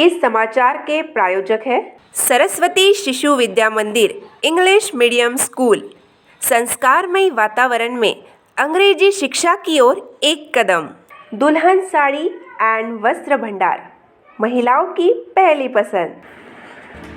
इस समाचार के प्रायोजक है सरस्वती शिशु विद्या मंदिर इंग्लिश मीडियम स्कूल। संस्कारमय वातावरण में अंग्रेजी शिक्षा की ओर एक कदम। दुल्हन साड़ी एंड वस्त्र भंडार, महिलाओं की पहली पसंद।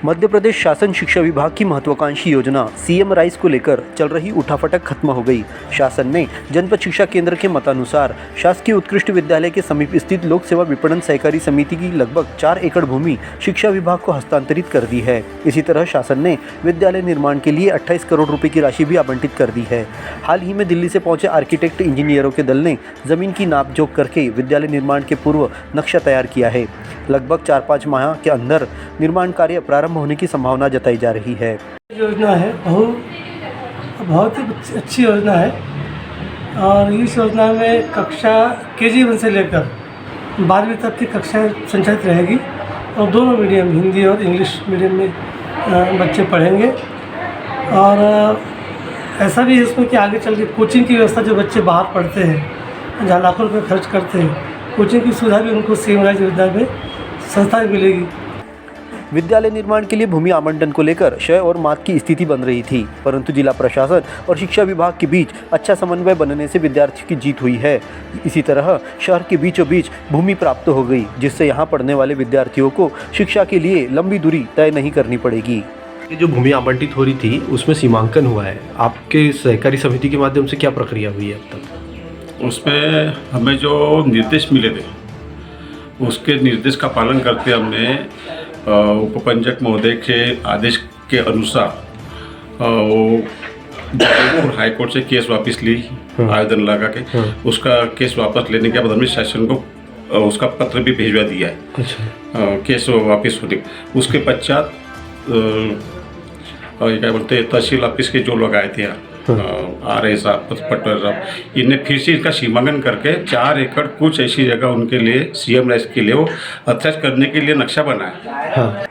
मध्य प्रदेश शासन शिक्षा विभाग की महत्वाकांक्षी योजना सीएम राइज को लेकर चल रही उठापटक खत्म हो गई। शासन ने जनपद शिक्षा केंद्र के मतानुसार शासकीय उत्कृष्ट विद्यालय के समीप स्थित लोक सेवा विपणन सहकारी समिति की लगभग 4 एकड़ भूमि शिक्षा विभाग को हस्तांतरित कर दी है। इसी तरह शासन ने विद्यालय निर्माण के लिए 28 करोड़ रुपए की राशि भी आवंटित कर दी है। हाल ही में दिल्ली से पहुंचे आर्किटेक्ट इंजीनियरों के दल ने जमीन की नापजोख करके विद्यालय निर्माण के पूर्व नक्शा तैयार किया है। लगभग 4-5 माह के अंदर निर्माण कार्य प्रारंभ होने की संभावना जताई जा रही है। योजना है बहुत ही अच्छी योजना है और इस योजना में कक्षा KG1 से लेकर 12वीं तक की कक्षाएं संचालित रहेगी और दोनों मीडियम हिंदी और इंग्लिश मीडियम में बच्चे पढ़ेंगे। और ऐसा भी है इसमें कि आगे चल के कोचिंग की व्यवस्था, जो बच्चे बाहर पढ़ते हैं जहाँ लाखों रुपये खर्च करते हैं, कोचिंग की सुविधा भी उनको सीएम राइज विद्यालय में संस्था मिलेगी। विद्यालय निर्माण के लिए भूमि आवंटन को लेकर शय और मात की स्थिति बन रही थी, परंतु जिला प्रशासन और शिक्षा विभाग के बीच अच्छा समन्वय बनने से विद्यार्थियों की जीत हुई है। इसी तरह शहर के बीचों बीच भूमि प्राप्त हो गई, जिससे यहाँ पढ़ने वाले विद्यार्थियों को शिक्षा के लिए लंबी दूरी तय नहीं करनी पड़ेगी। ये जो भूमि आवंटित हो रही थी उसमें सीमांकन हुआ है। आपके सहकारी समिति के माध्यम से क्या प्रक्रिया हुई है अब तक? उसमें हमें जो निर्देश मिले थे उसके निर्देश का पालन करते हमने उपपंचक महोदय के आदेश के अनुसार वो जबलपुर हाई कोर्ट से केस वापस ली, आवेदन लगा के उसका केस वापस लेने के बाद हमने शासन को उसका पत्र भी भिजवा दिया है। अच्छा। केस वापस होने उसके पश्चात क्या बोलते हैं, तहसील ऑफिस के जो लोग आए थे RA साहब, पटवारी साहब, इन्हें फिर से इसका सीमांकन करके 4 एकड़ कुछ ऐसी जगह उनके लिए सीएम राइज के लिए वो अध्यक्ष करने के लिए नक्शा बनाया। हाँ।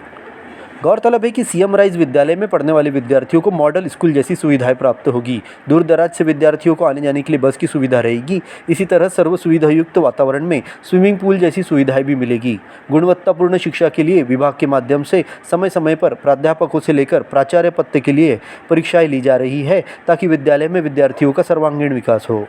गौरतलब है कि सीएम राइज विद्यालय में पढ़ने वाले विद्यार्थियों को मॉडल स्कूल जैसी सुविधाएं प्राप्त होगी। दूर दराज से विद्यार्थियों को आने जाने के लिए बस की सुविधा रहेगी। इसी तरह सर्व सुविधायुक्त वातावरण में स्विमिंग पूल जैसी सुविधाएं भी मिलेगी। गुणवत्तापूर्ण शिक्षा के लिए विभाग के माध्यम से समय समय पर प्राध्यापकों से लेकर प्राचार्य पद के लिए परीक्षाएं ली जा रही है, ताकि विद्यालय में विद्यार्थियों का सर्वांगीण विकास हो।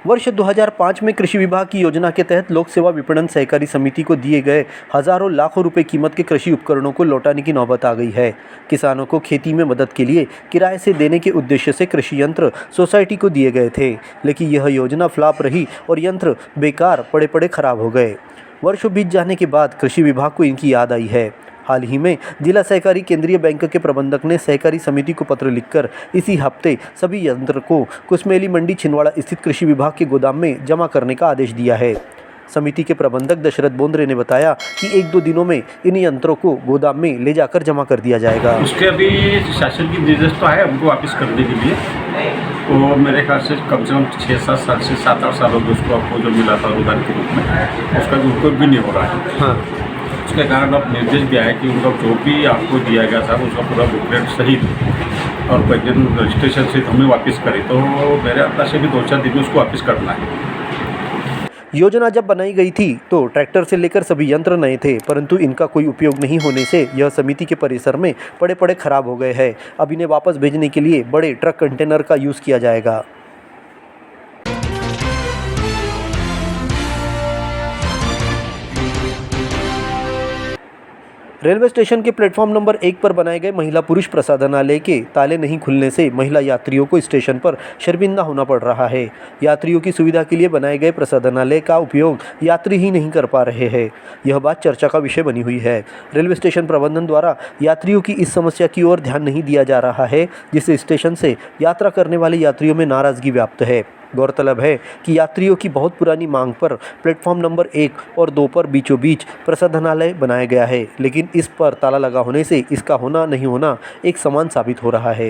वर्ष 2005 में कृषि विभाग की योजना के तहत लोक सेवा विपणन सहकारी समिति को दिए गए हजारों लाखों रुपए कीमत के कृषि उपकरणों को लौटाने की नौबत आ गई है। किसानों को खेती में मदद के लिए किराए से देने के उद्देश्य से कृषि यंत्र सोसाइटी को दिए गए थे, लेकिन यह योजना फ्लॉप रही और यंत्र बेकार पड़े पड़े खराब हो गए। वर्षों बीत जाने के बाद कृषि विभाग को इनकी याद आई है। हाल ही में जिला सहकारी केंद्रीय बैंक के प्रबंधक ने सहकारी समिति को पत्र लिखकर इसी हफ्ते सभी यंत्र को कुसमेली मंडी छिंदवाड़ा स्थित कृषि विभाग के गोदाम में जमा करने का आदेश दिया है। समिति के प्रबंधक दशरथ बोंद्रे ने बताया कि 1-2 दिनों में इन यंत्रों को गोदाम में ले जाकर जमा कर दिया जाएगा। उसके अभी शासन की निर्देश तो है हमको वापस करने के लिए, तो मेरे ख्याल से कम 6-7 साल से 7-8 साल हो गए उसको, आपको जो मिला था अनुदान के रूप में, उसका उपयोग भी नहीं हो रहा है। हाँ। उसके कारण अब निर्देश भी आया कि उनका जो भी आपको दिया गया था उसका पूरा बुकलेट सही और पंजीयन रजिस्ट्रेशन से हमें वापस करें, तो मेरे अंदाज से भी 2-4 दिन में उसको वापस करना है। योजना जब बनाई गई थी तो ट्रैक्टर से लेकर सभी यंत्र नए थे, परंतु इनका कोई उपयोग नहीं होने से यह समिति के परिसर में पड़े पड़े खराब हो गए हैं। अब इन्हें वापस भेजने के लिए बड़े ट्रक कंटेनर का यूज़ किया जाएगा। रेलवे स्टेशन के प्लेटफॉर्म नंबर 1 पर बनाए गए महिला पुरुष प्रसाधनालय के ताले नहीं खुलने से महिला यात्रियों को स्टेशन पर शर्मिंदा होना पड़ रहा है। यात्रियों की सुविधा के लिए बनाए गए प्रसाधनालय का उपयोग यात्री ही नहीं कर पा रहे हैं। यह बात चर्चा का विषय बनी हुई है। रेलवे स्टेशन प्रबंधन द्वारा यात्रियों की इस समस्या की ओर ध्यान नहीं दिया जा रहा है, जिससे स्टेशन से यात्रा करने वाले यात्रियों में नाराजगी व्याप्त है। गौरतलब है कि यात्रियों की बहुत पुरानी मांग पर प्लेटफॉर्म नंबर 1 और 2 पर बीचों बीच प्रसाधनालय बनाया गया है, लेकिन इस पर ताला लगा होने से इसका होना नहीं होना एक समान साबित हो रहा है।